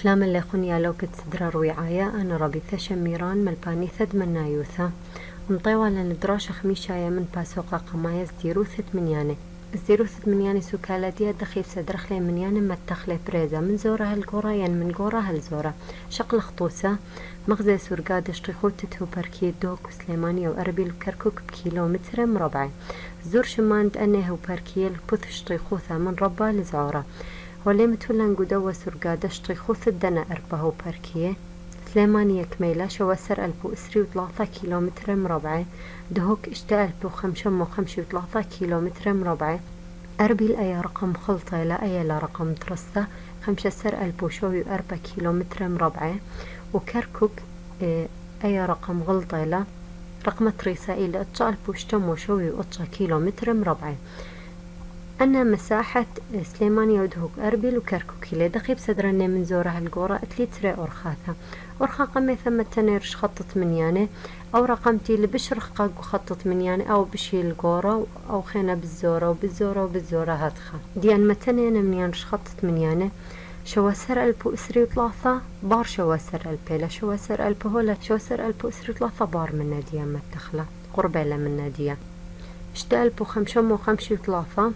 سلام الليخون يا لو كتسدرر وعايا أنا ربيثة شميران ملبانيثة منايوثة مطيوة لندراشة خميشايا من باسوقا قمايا زديروثة منياني زديروثة منياني سوكالا ديا دخيل سدرخلي منياني متخلي بريزا من زورة هالقورة من قورة هالزورة شقل خطوسة مغزى سورقاد اشتريخوتة هوبركي دوك وسليمانيا وأربيل وكركوك بكيلومتر مربع زور شماند أني هوبركي البث اشتريخوثة من ربا لزعورة ولي متولن قدوة سرقادة اشتريخوث الدنا أربعة وباركية سليمانية كميلة شواسر 1003 كيلومتر مربع دهوك اشتا 1553 كيلومتر مربع أربيل أي رقم خلطة لا أي لا رقم ترسة 5004 كيلومتر مربع وكركوك أي رقم غلطة لا رقم تريسة إلى 1003 كيلومتر مربع أنا مساحة سليمانية ودهوك أربيل وكركوكي لدقيب سدرني من زورة هالقورة أتلي تري أرخاثة أرخا قمي ثم التنيرش خطط منياني أو رقمتي اللي بشرخ قاق وخطط منياني أو بشي القورة أو خينا بالزورة وبالزورة هاتخا ديان متنين منيانش خطط منياني شواسر 1003 بار شواسر 1000 لا شواسر 1000 هولا شواسر 1003 بار من ديان متخلة قربالة من ديان اشتا 1553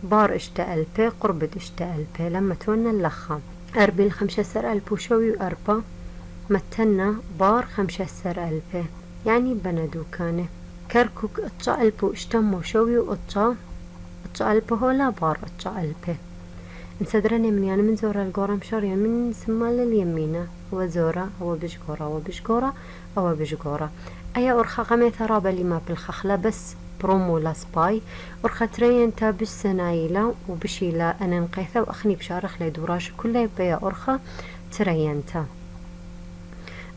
بار اشتا 1000 قربت اشتا 1000 لما تونا اللخام أربيل 5004 متنا بار 5000 يعني بندو كانه كركوك اتشا 1000 اشتمو شوي واتشا 1000 هولا بار اتشا 1000 انسدرني من يعني من زورة القورة مشارية من سمال اليمينة هو زورة هو بشقورة أي أرخا غمي ثرابة لما بالخخلة بس برومو لا سباي ورخا ترين تا بش سنايلة وبشيلا أنا نقيثة وأخني بشارخ لي دوراش كله بيا أرخا ترين تا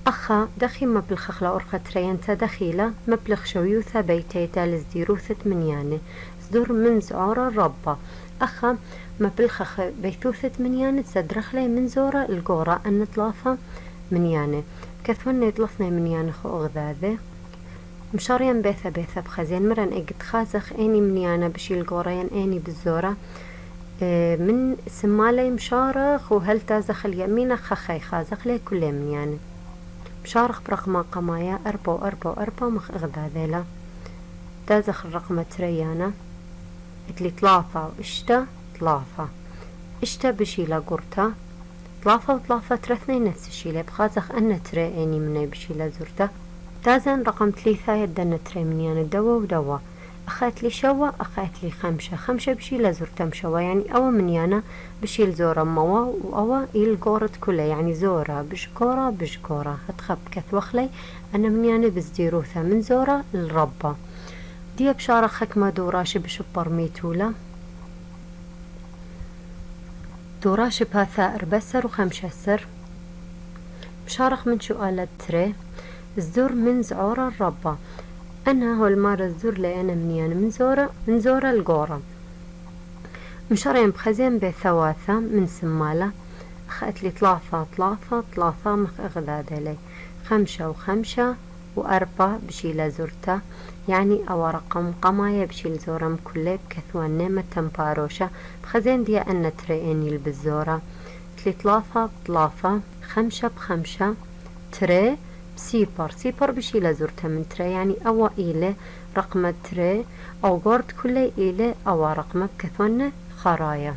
أخا دخي مبلغ خخلة أرخا ترين تا دخيلة مبلغ شويوثة بيتي تالز ديروثة منيانة صدور من زعورة الربة أخا مبلغ خخ بيتوثة منيانة تسدرخ لي من زورة القورة أن تلافة منيانة كثونا يتلفنا منيانة خو أغذاذة مشاريان بيثة بخزين مرن اجد خازخ اني منيانا بشي القورين اني بالزورة من سمالي مشارخ وهل تازخ اليمينة خخي خازخ لي كل منيانا مشارخ برقم قمايا 4 مخ اغداذيلا تازخ الرقم تريانا اتلي 3 اشتا بشي لا قرطة 3 ترثني نفس الشي لي بخازخ ان تري اني مني بشي لا زرته تازن رقم 3 يدنا تري منيانا دوا أخذت لي شوا أخذت لي 5 بشي لزورة مشوا يعني أو منيانا بشي لزورة موا وأوا القورة كلها يعني زورة بشكورة هتخب كثوخلي أنا منيانا بزديروثة من زورة الربة دي بشارة خكمة دوراش بشبر ميتولة دوراش بها 4 و5 بشارخ من سؤال تري الزور من زعورة الربة أنا هو المارة الزور لي أنا منيانا من زورة القورة مشارين بخزين بثواثة من سمالة أخذت لي 3 مخ أغداد لي 5 و4 بشي لزورته يعني أو رقم قماية بشي لزورة مكلي بكثوان نيمة تنباروشة بخزين دي أنا تريني البزورة 3 ب5 تري سيبر بشي لزورته من تري يعني أو إيلة رقم تري أو قرد كله إيلة أو رقم بكثوان خرايا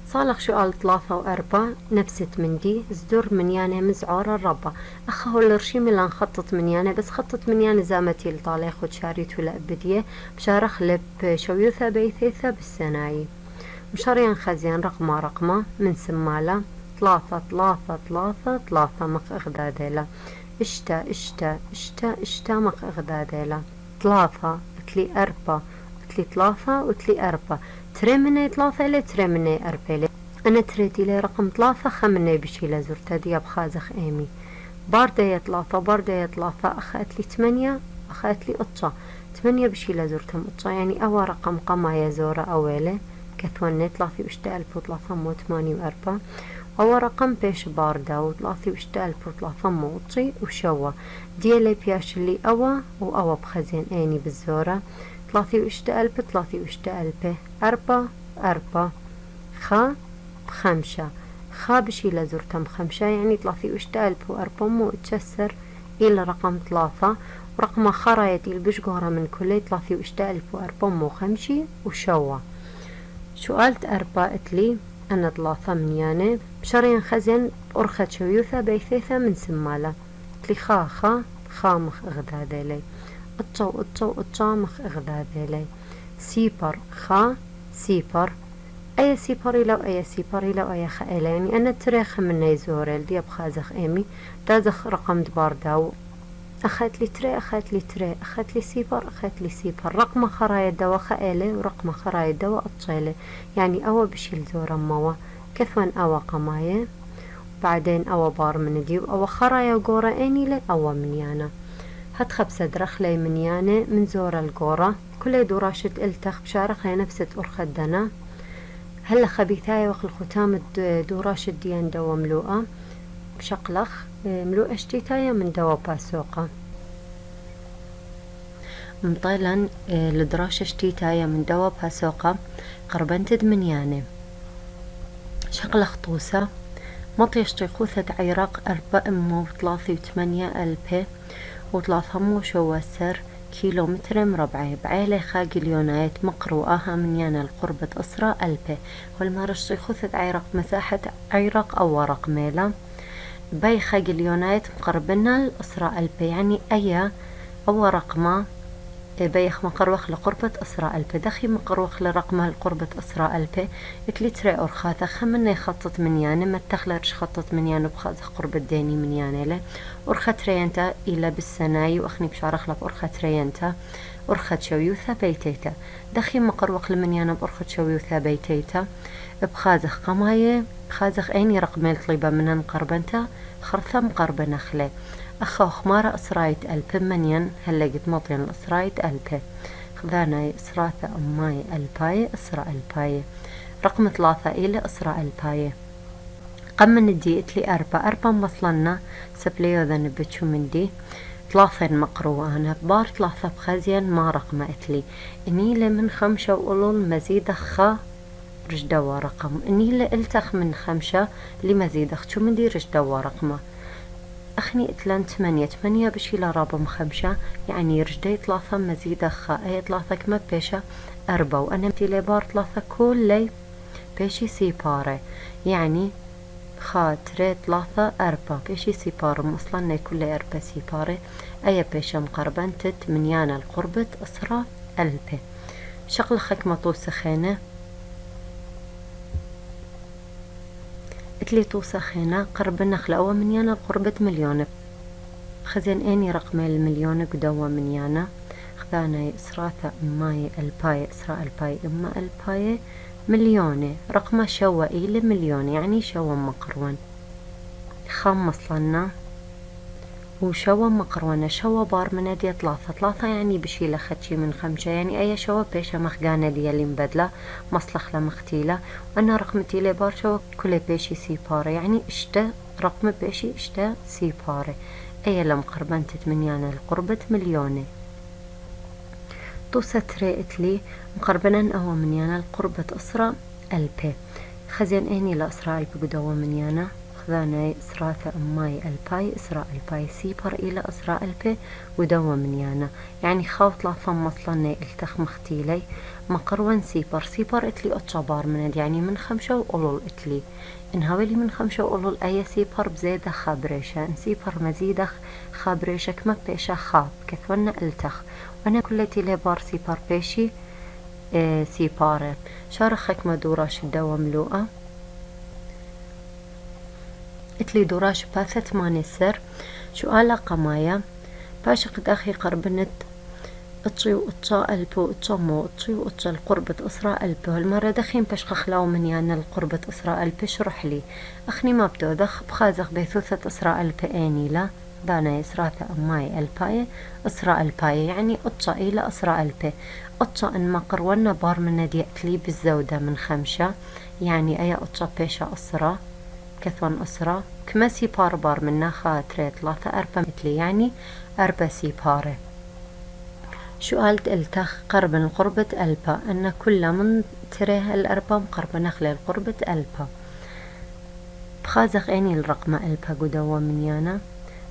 صالح سؤال 3 و4 نفست من دي زدور منيانة مزعورة الربة أخه الرشيم اللي نخطط منيانة بس خطط منيانة زامتي لطالي خد شاريت ولا أبدية بشارخ لب شويوثة بيثيثة بالسناي مشاريان خزيان رقمة من سمالة 3 مخ أغداديلا اشتا مخ أغداديلا 3 اتلي 4 اتلي 3 واتلي 4 تري مني 3 إلي تري مني 4 إلي أنا تريتي لي رقم 3 خمني بشي لزورتا دياب خازخ إيمي باردية 3 أخذت لي 8 أخذت لي 8 بشي لزورتهم يعني أول رقم قما يزورة أولي كثوني 3 أو رقم بيش باردة و3 وشوا ديالي بياش اللي أوا بخزين أيني بالزورة 3 4 4 5 خا بشيلة زرتم خمشة يعني 31400 تشسر إلى رقم 3 ورقم خرايتي البشقورة من كلي 31405 وشوا. سؤالت أربعة اتلي أنا 3 من يعني بشرين خزن أرخد شويوثة بيثيثة من سمالة اتلي خا مخ اغدادي لي اتشو مخ اغدادي لي سيبر خا سيبر أي سيبري لو أي خائلة يعني أنا تريخ من نيزوريل دي بخازخ إيمي دازخ رقم دبار داو أخذت لي سيبر رقم خرايا دوا خائلة ورقم خرايا دوا أطشيلة يعني أوا بشيل زورا موا كثوان أوا قماية بعدين أوا بار من ديو أوا خرايا وقورا إني لي أوا من يانا هاد خبسة درخلي من يانا من زورا القورا كل دوراشة التخ بشارخ نفسة أرخدنا هلا خبيثاية وخل ختام دوراشة ديان دوا ملوءة بشقلخ ملوءة شتيتاية من دوا باسوقة مطيلا لدراشة شتيتاية من دوا باسوقة قربنتد من ياني شقلخ طوسة مطي شتيخوثة عيراق 483 ألف و300 شواسر كيلومتر مربع بعيلة خاقليونات مقروءها من يانا القربة أسرى ألبة والمارش خثت عيرق مساحة عيرق أو ورق ميلا باي خاقليونات مقربنا الأسرى ألبة يعني أي أو رقمة بيخ مقروخ لقربة أسرى ألبة دخي مقروخ لرقمها القربة أسرى ألبة اتلي تري أرخاثة خمنا يخطط من يانا ما تخلرش خطط من يانا بخاذ قربة ديني من يانا له أرخت رينتا إلى بالسناي وأخني بشارخ لك أرخت رينتا أرخت شويوثا بيتيتا دخي مقروخ لمن يانا بأرخت شويوثا بيتيتا بخازخ قماية بخازخ عيني رقم طليبة من مقربنتا خرثة مقربة نخلة أخا خمارة أسرايت ألبة منين هلا قد مطين الأسرايت ألبة خذانا إسراثة أماي ألباية أسرى ألباية رقم 3 إلى أسرى ألباية قمن الدي اتلي أربع مصلنا سبليو ذا نبتشو من دي 3 مقروء أنا بار 3 بخزين ما رقم اتلي إني لمن 5 وقلول مزيد خا رجدوا رقم إني لإلتخ من 5 لمزيد شو من دي رجدوا رقمه أخني اتلان 8 بشيلة رابم 5 يعني رجدي 3 مزيدة خا أي 3 كما بيشة 4 وأنا متيلي بار 3 كل بيشي سيبارة يعني خاطرة 3 4 بيشي سيبارة مصلنا كل 4 سيبارة أي بيشة مقربنتت من يانا القربة أسرى ألبة شغل خك مطوسة خينة اتلي توسى خينة قرب النخلة أو من يانا القربة مليون خزين اني رقم المليون قدوة من يانا خذانا إسراثة أماي الباي إسراء الباي أما الباي مليونة رقم شوى إلى مليون يعني شوى مقرون خمس لنا وشوى مقرونة شوى بار من دي 3 يعني بشيلة خدشي من 5 يعني أي شوى بيشة مخقانة دي اللي مبدلة مصلخ لمختيلة وأنا رقمتي لي بار شوى كل بيشي سيبارة يعني اشتا رقم بيشي اشتا سيبارة أي لمقربنتت من يعني القربة مليونة توسة ريئت لي مقربنا أهو من يانا القربة أسرى ألبة خزين إني لأسرى ألبة قدوة من يانا خذانا إسراثة أماي الباي إسراء الباي سيبر إلى أسرى ألبة قدوة من يانا يعني خاوت لا ثم مصلنا التخ مختيلي مقروان سيبر اتلي أتشابار من يعني من 5 وقلول اتلي إن هاولي من 5 وقلول أي سيبر بزيادة خابريشة إن سيبر مزيدة خابريشة كما بيشة خاب كثونا التخ وأنا كلتي لي بار سيبر بيشي سيبارة شارخك ما دوراش الدوا ملوءة اتلي دوراش باثت ما نسر شو آلا قمايا باشق داخي قربنت اتشي واتشا ألبو اتشمو اتشي واتشا القربة أسرى ألبو هالمرة دخين باشق خلاو من يانا القربة أسرى ألبو شرح لي أخني ما بدو دخ بخازخ بيثوثة أسرى ألبو آني لا دانا إسراثة أماي الباية أسرى الباية يعني اتشا إلى أسرى ألبو اتشا إن ما قرونا بار من نديأتلي بالزودة من 5 يعني أي اتشا بيشا أسرى كثوان أسرى كما سيبار بار منا خاطرة 3 4 مثلي يعني 4 سيبارة شو قالت التخ قرب القربة ألبا أن كل من تريه 4 مقربة نخلة القربة ألبا بخازق اني الرقمة البا قدوة منيانا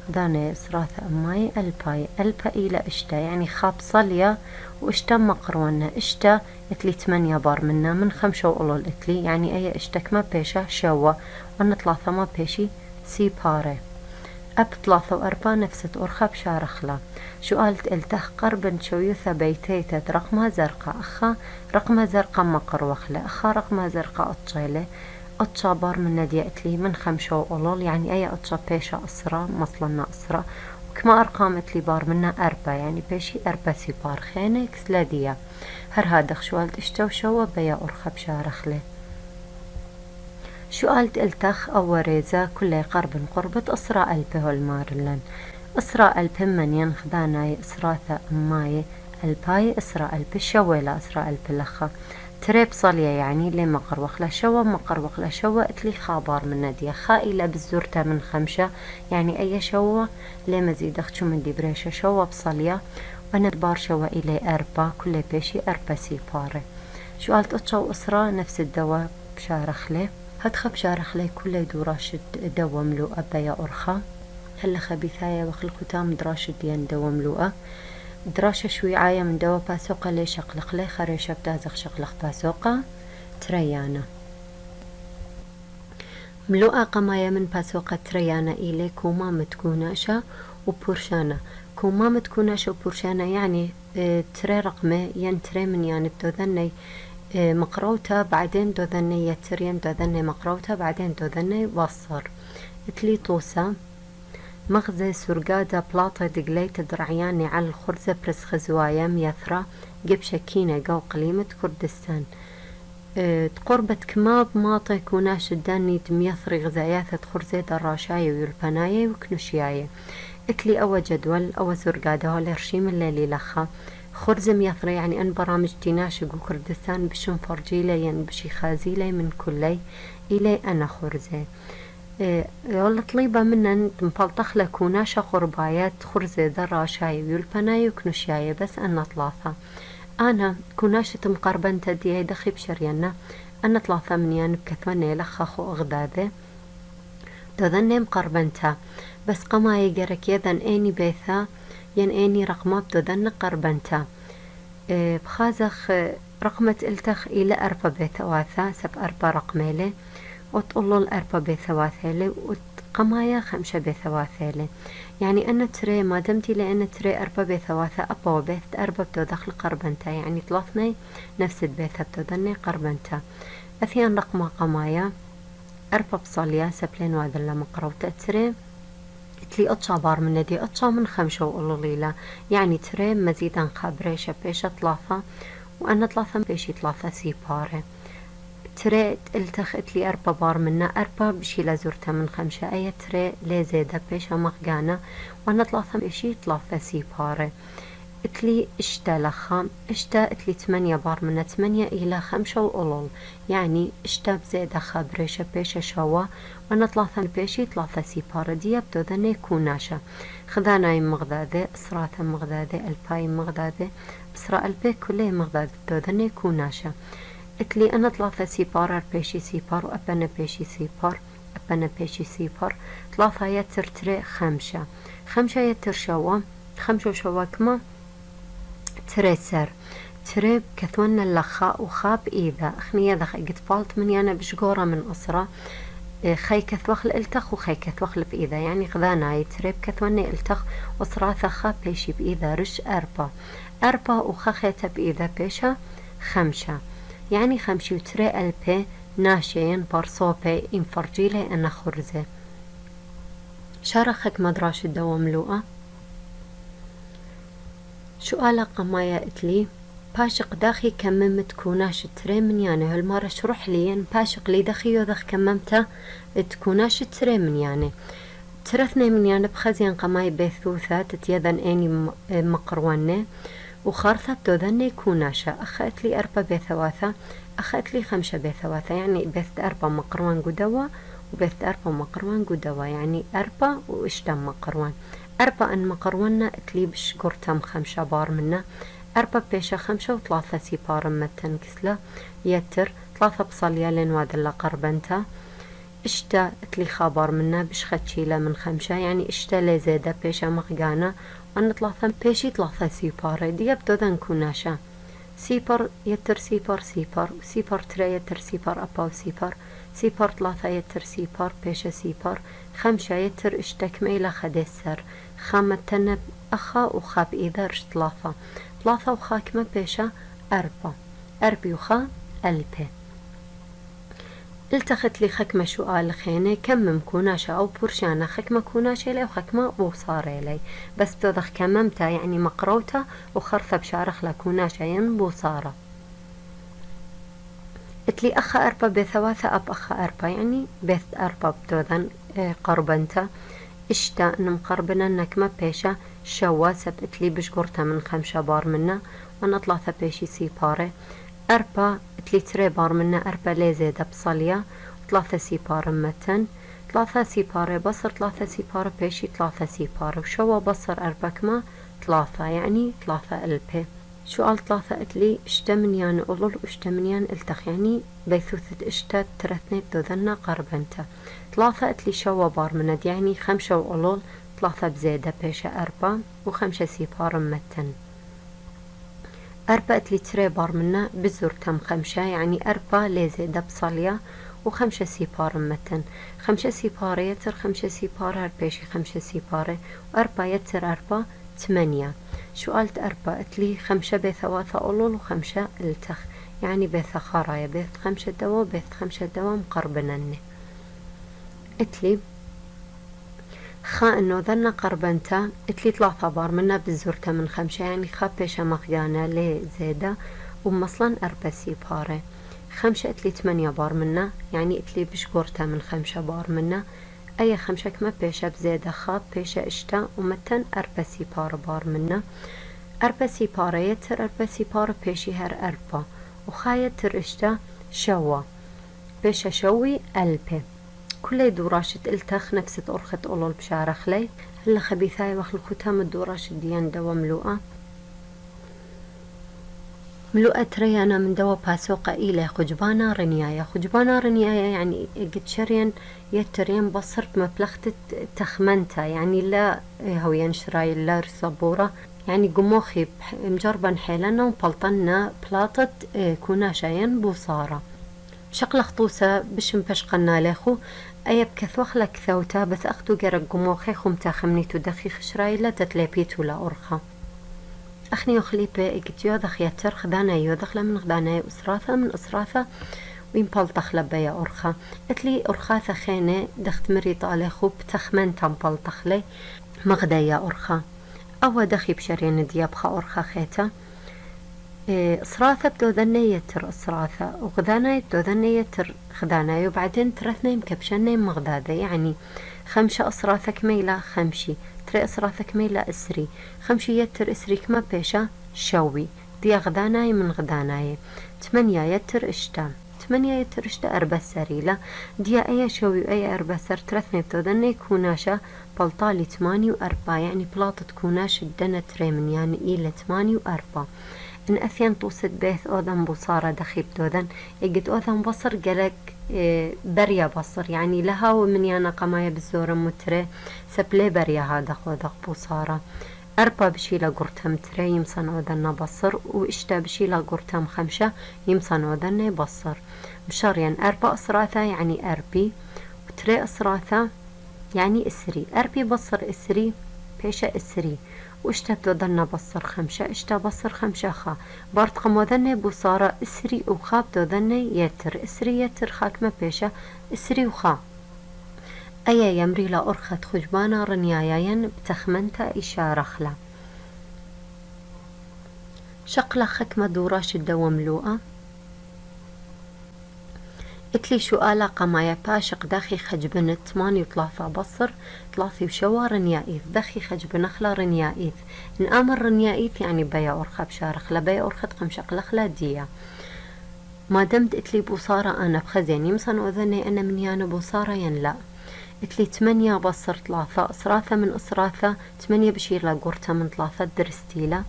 دانا إسراثة أماي الباي البا إلى إشتا يعني خاب صليا وإشتا مقرونا إشتا إتلي 8 بار منا من 5 وقلول إتلي يعني أي إشتك ما بيشا شوا وأن 3 ما بيشي سي باري أب 3 و4 نفست أرخب شارخلا شو قالت التخ قربن شويوثا بيتيتت رقمها زرقاء أخا رقمها زرقاء مقروخلة أخا رقمها زرقاء أطشيلة أطشا بار من نديأت لي من 5 وقلول يعني أي أطشا بيشا أسرة مصلنا أسرة وكما أرقام لي بار منا 4 يعني بيشي 4 سي بار خينة كسلادية هر هادخ شو قالت اشتو شوا بيا أرخب شارخلة شو قالت التخ أو ريزة كل قرب قربة أسرى ألبه المارلن أسرى ألبه من ينخداناي أسراثة أماي الباي أسرى ألبه شويلة أسرى ألبه لخا تريب صلية يعني لي مقروخ لشوا مقروخ لشوا اتلي خابار من ندية خائلة بالزورتة من 5 يعني أي شوا لي مزيد أختشو من دي بريشة شوا بصلية وانا بار شوا إلي 4 كل بيشي 4 سي باري شو قالت أتشو أسرى نفس الدواء بشارخلي هدخب شارخلي كل دوراشد دوا ملوءة بيا أرخا هلا خبيثايا وخلكو تام دراشد ديان دوا ملوءة دراشة شوي عاية من دوا باسوقة لي شقلق لي خريشة بتازق شقلق باسوقة تريانا ملوءة قماية من باسوقة تريانا إلي كوما متكوناشة وبورشانا كوما متكوناشة وبورشانا يعني تري رقمة ين تري من يعني بتوذني مقروتها بعدين دوذني يترين دوذني مقروتها بعدين دوذني وصر اتلي طوسة مغزى سرقادة بلاطة دقليت درعياني على الخرزة برس خزوايا ميثرة قبشة كينة قو قليمة كردستان تقربت كماب ماطي كوناش الداني دميثري غزاياثة خرزة دراشاية ويلباناية وكنوشياية اتلي أو جدول أو سرقادة هو الرشيم الليلي لخا خرزة ميثرة يعني أن برامج تناشق وكردستان بشن فرجيلي يعني بشي خازيلي من كلي إلي أنا خرزة والله طليبة منا مبلطخ لكوناشا قربايات خرزة دراشاي ويلبناي وكنوشاي بس أنا 3 أنا كوناشة مقربن تدي دخي بشرينا أنا 3 منيان بكثواني لخخو أغداذي تذني مقربنتا بس قما يقرك يذن أيني بيثا ين أيني رقمة بتذن قربنتا بخازخ رقمة التخ إلى 4 بيثواثا سب 4 رقميلي وتقولوا الأربع بثواثيلة وقمايا 5 بثواثيلة يعني أنا تري ما دمتي لأن تري 4 بثواثة أبا وبيث 4 بتو دخل قربنتا يعني 3 نفس البيثة بتو ذني قربنتا أثيان رقم قمايا 4 بصاليا سبلين وهذا لما قروت تري تلي أطشا بار من ندي أطشا من 5 وقولوا ليلا يعني تري مزيدا خابريشة بيشة 3 وأنا 3 بيشي 3 سي باري تري التخت لي 4 بار منا 4 بشي لازورتها من 5 أي تري لي زيادة بيشا مخقانة وانا 3 بشي 3 سي باري اتلي اشتا لخا اشتا اتلي 8 بار منا 8 إلى 5 وقلول يعني اشتا بزيادة خابريشة بيشا شوا وانا 3 بيشي 3 سي باري دي بدو ذني كوناشا خذاناي مغدادة اسراثة مغدادة الباي مغدادة اسراء البي كله مغدادة بدو ذني كوناشا اتلي أنا 3 سيبار بيشي سيبار وأبنا بيشي سيبار أبنا بيشي سيبار 3 يتر تري 5 يتر شوا 5 شوا كما تري سر تري كثونا اللخاء وخاب إذا أخني ذا قد بالت من أنا بشقورة من أسرة خي كثوخل التخ وخي كثوخل بإذا يعني خذانا يتري كثونا التخ وصراثة خاب بيشي بإذا رش 4 وخخيتها بإذا بيشا 5 يعني 5 تري ألبي ناشين برصوبي انفرجيلي أنا خرزة شارخك مدراش الدوا ملوءة شو قال قمايا اتلي باشق داخي كممت كوناش تري من يعني هالمرة شرح لي باشق لي دخي وذخ كممته تكوناش تري من يعني ترثني من يعني بخزين قماي بيثوثة تتيذن اني مقرواني وخارثة بتوذني كوناشا أخذت لي 4 بثواثة أخذت لي 5 بثواثة يعني بثت 4 مقروان قدوة وبثت 4 مقروان قدوة يعني 4 وإشتم مقروان 4 أن مقرواننا اتلي بشقرتم 5 بار منا 4 بيشا 5 و3 سيبار متن كسلة يتر 3 بصليالين وادلا قربنتا اشتا اتلي خابر منا بشخدشيلا من خمشة يعني اشتا لزيدا بيشا مغقانا وان ثلاثة بيشي ثلاثة سيبار دي بدودن كوناشا سيبر يتر سيبر سيبر سيبر تري يتر سيبر أباو سيبر سيبر ثلاثة يتر سيبر بيشا سيبر خمشة يتر اشتك ميلا خدسر خامة تنب أخا وخاب إذا رش ثلاثة ثلاثة وخا كما بيشا أربع أربي وخا ألبي التخت لي خكمة سؤال خيني كم مكوناشة أو برشانة خكمة كوناشة لي وخكمة بوصارة لي بس بتوضخ كممتا يعني مقروتا وخرثة بشارخ لكوناشة ين بوصارة اتلي أخا أربا بثواثة أب أخا أربا يعني بث أربا بتوذن قربنتا اشتا نمقربنا نكمة بيشا شوا سب اتلي بشقرتا من خمشة بار منا ونطلع بيشي سيباري أربا اتلي تري بار منا أربا ليزيدا بصليا ثلاثة سيبار متن ثلاثة سيبار بصر ثلاثة سيبار بيشي ثلاثة سيبار وشوا بصر أربا كما ثلاثة يعني ثلاثة ألبي سؤال ثلاثة اتلي اشتمنيان أولول واشتمنيان التخ يعني بيثوثة اشتات ترثني بذنا قربنتا ثلاثة اتلي شوا بار مند يعني خمسة وأولول ثلاثة بزيادة بيشا أربا وخمسة سيبار متن أربا اتلي تري بار منا بزور تم خمسة يعني أربا ليزيدا بصليا وخمسة سيبار متن خمسة سيبار يتر خمسة سيبار بيشي خمسة سيبار وأربا يتر أربا 8 سؤالت أربا اتلي خمسة بثواثة أولول وخمسة التخ يعني بث خرايا بث خمسة دوا بث خمسة دوا مقربنني اتلي خا انو ذنا قربنتا اتلي ثلاثة بار منا بزورتا من خمسة يعني خا بيشا مخيانا لي زيادة ومصلا أربا سيبارة خمسة اتلي 8 بار منا يعني اتلي بشقورتا من خمسة بار منا أي خمسة كما بيشا بزيادة خاب بيشا اشتا ومتن أربا سيبار بار منا أربا سيبارة يتر أربا سيبار بيشي هر أربا وخا يتر اشتا شوا بيشا شوي ألبي كل دوراشة التخ نفسة أرخة أولول بشارخ لي هلا خبيثاي وخل ختام الدوراشة ديان دوا ملوءة ملوءة ريانا من دوا باسوقة إلى خجبانا رنيايا يعني قد شرين يترين بصر بمبلغة تخمنتا يعني لا هوين شراي لا رصبورة يعني قموخي مجربا حيلنا وبلطنا بلاطة كوناشاين بوصارة شقل خطوسة بشم بشقنا ليخو أي بكثوخ لك ثوتا بس أخدو قرق قموخي خمتا خمنيتو دخيخ شراي لا تتلابيتو لا أرخا أخني يخلي بقت يوضخ يتر خدانا يوضخ لمن خدانا أسراثة من أسراثة وين بلطخ لبيا أرخا اتلي أرخاثة خينة دخت مريض على خوب تخمن تم بلطخ لي مغدايا أرخا أو دخي بشرين ديابخا أرخا خيتا أسراثة بدو ذني يتر أسراثة وغدانا بدو ذني يتر خدانا وبعدين ترثنا مكبشنا مغدادة يعني خمسة أسراثة كميلة خمشي تري أسراثة كميلة إسري خمشي يتر إسري كما بيشا شوي دي غداناي من غداناي 8 يتر اشتا 8 يتر اشتا أربا سريلة دي أي شوي وأي أربا سر ترثني بتودن كوناشا بلطالي 8 و4 يعني بلاطة كوناش الدنا تري من يعني إلى 8 و4 إن أثيان توصد بيث أوذن بصارة دخيب دوذن إجد أوذن بصر قلق بريا بصر يعني لها ومن يانا قمايا بالزورة متري سبلي بريا هذا خوذق بصارة أربا بشيلا قرتم تري يمصن أوذن بصر وإشتا بشيلا قرتم خمسة يمصن أوذن بصر مشاريا أربا أسراثة يعني أربي وتري أسراثة يعني إسري أربي بصر إسري بيشا إسري واشتا بدودنا بصر خمسة اشتا بصر خمسة خا بارت قموذني بصارة اسري وخا بدودني يتر اسري يتر خاكمة بيشا اسري وخا ايا يمري لا أرخت خجبانا رنيايين بتخمنتا إشارة خلا شقلا خكمة دوراش الدوا ملوءة اتلي شو آلا قمايا باشق داخي خجبنت 8 و3 بصر 3 وشوا رنيائيث داخي خجبن خلا رنيائيث ان امر رنيائيث يعني بيا أرخة بشارخ لبيا أرخة قمشق لخلا ديا ما دمت اتلي بوصارة انا بخزين يمصن اذني انا من يانا بوصارة ين لا اتلي 8 بصر 3 أسراثة من أسراثة 8 بشير لقورتا من 3 درستيلا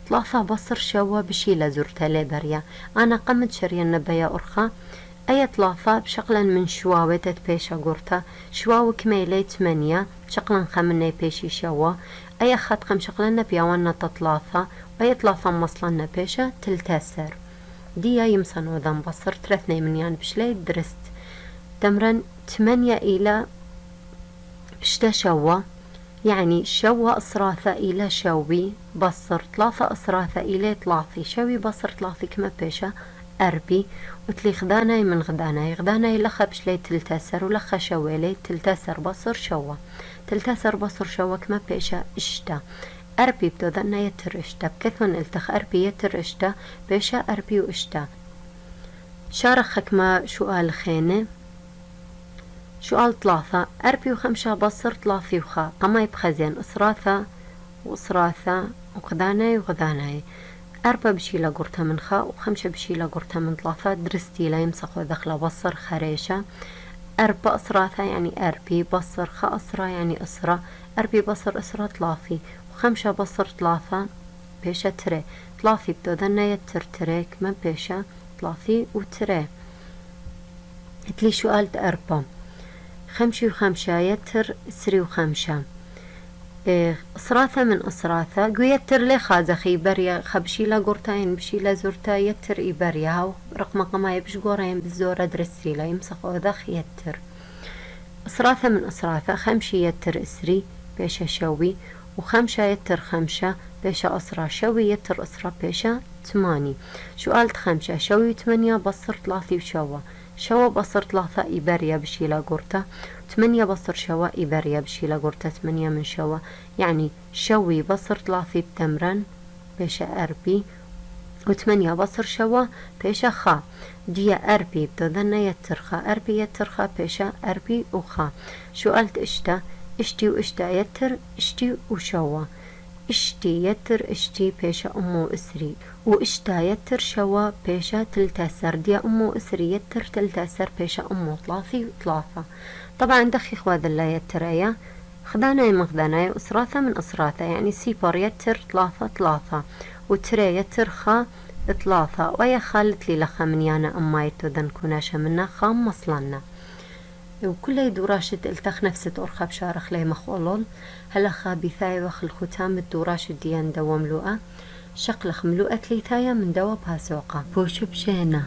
3 بصر شوا بشيلا زورتا ليبريا انا قمت شريان بيا أرخة أي ثلاثة بشغلا من شواوة بيشا قرطة شواو كميلي 8 شغلا خمني بيشي شوا أي خط خم شغلنا بيوانا تطلاثة وأي ثلاثة مصلنا بيشا تلتاسر دي يمسن وذن بصر 3 من يعني بشلي درست تمرن 8 إلى بشتا شوا يعني شوا أصراثة إلى شوي بصر 3 أصراثة إلى 3 شوي بصر 3 كما بيشا أربي وتلي غداناي من غداناي لخا بشلي تلتاسر ولخا شوالي تلتاسر بصر شوا تلتاسر بصر شوا كما بيشا اشتا أربي بدودنا يتر اشتا بكثن التخ أربي يتر اشتا بيشا أربي واشتا شارخك ما سؤال خينة سؤال 3 أربي وخمسة بصر 3 وخا قما يبخزين أصراثة وأصراثة وغداناي وغداناي 4 بشيلة قرطة من خا و5 بشيلة قرطة من 3 درستي لا يمسخ ودخل بصر خريشة 4 أصراثة يعني أربي بصر خا أسرة يعني أسرة أربي بصر أسرة 3 و5 بصر 3 بيشة تري 3 بدودنا يتر تري كما بيشة 3 وتري اتلي سؤال 4 5 و5 يتر 3 و5 أصراثة من أصراثة قويتر لي خازخي بريا خبشيلا قرتين بشيلا زورتا يتر إبريا هاو رقم قما يبش قورين بالزورة درسيلا يمسخ وذخ يتر أصراثة من أصراثة 5 يتر إسري بيشا شوي و5 يتر 5 بيشا أسرة شوي يتر أسرة بيشا 8 سؤال 5 شوي 8 بصر 3 شوا بصر 3 إبريا بشيلا قرطة 8 بصر شوا إبريا بشيلا قرطة 8 من شوا يعني شوي بصر 3 بتمرن بيشا أربي و8 بصر شوا بيشا خا ديا أربي بدودنا يترخا أربي يترخا بيشا أربي وخا سؤالت اشتا اشتي واشتا يتر اشتي وشوا اشتي يتر اشتي بيشا أمو اسري واشتا يتر شوا بيشا تلتاسر ديا أمو اسري يتر تلتاسر بيشا أمو 3 و3 طبعا دخي خواد الله يتريا خداناي مخداناي أسراثة من أسراثة يعني سيبر يتر 3 وتري يتر خا 3 ويا خالت لي لخا من يانا أمايتو ذن كوناشا منا خام مصلنا وكل يدوراشة التخ نفسة أرخب شارخ لي مخولول هلا خابثاي وخل ختام الدوراشة ديان دوا ملوءة شقلخ ملوءة ليتايا من دوا بهاسوقة بوشو بشينا